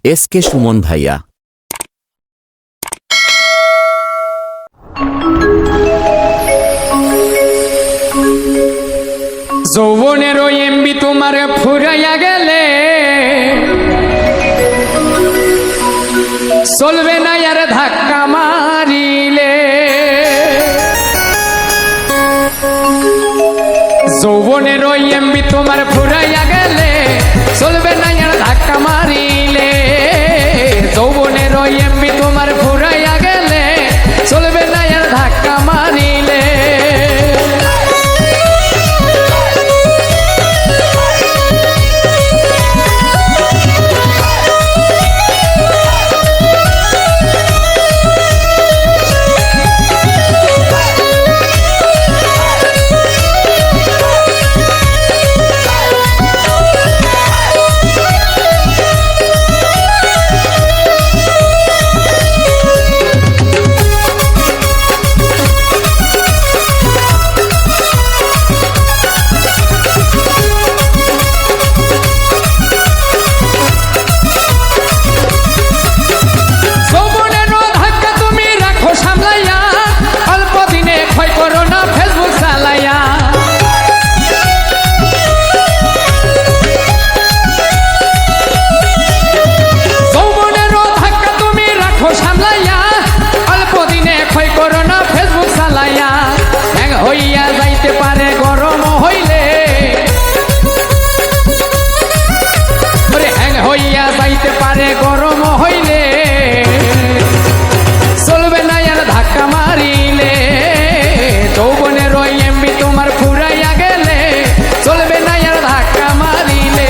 SK Suman ভাইয়া। যৌবনের MB তোমার ফুরাইয়া গেলে চলবে না আর ধাক্কা মারিলে। যৌবনের এমবি তোমার ফুরাইয়া গেলে চলবে না আর ধাক্কা মারিলে। যৌবনের এমবি তোমার ফুরাইয়া গেলে চলবে না আর ধাক্কা মারিলে। হইয়া যাইতে পারে গরম হইলে, হ্যাং হইয়া যাইতে পারে গরম হইলে চলবে না আর ধাক্কা মারিলে। যৌবনের এমবি তোমার ফুরাইয়া গেলে চলবে না আর ধাক্কা মারিলে।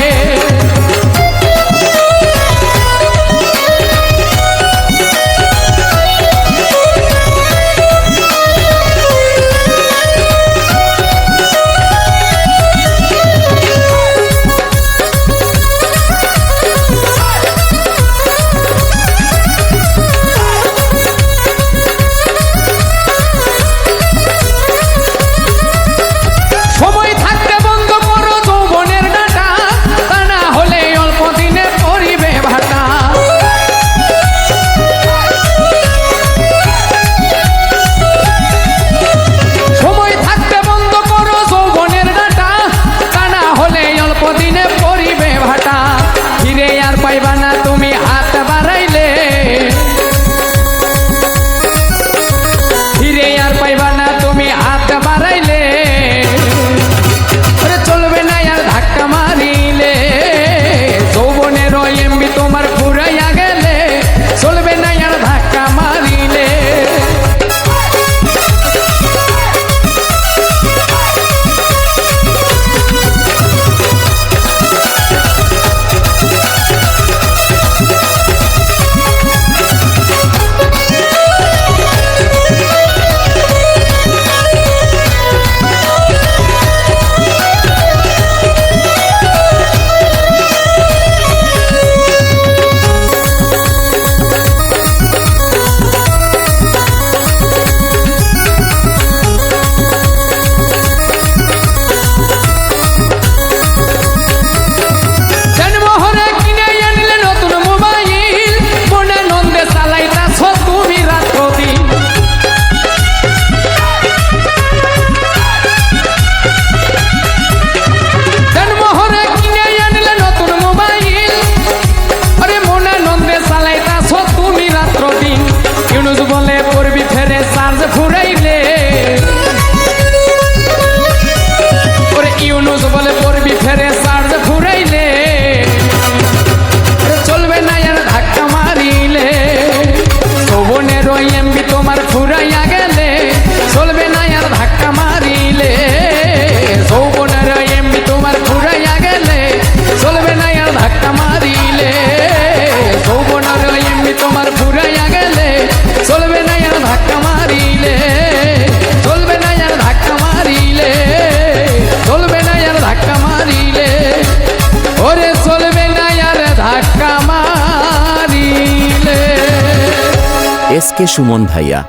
এসকে সুমন ভাইয়া।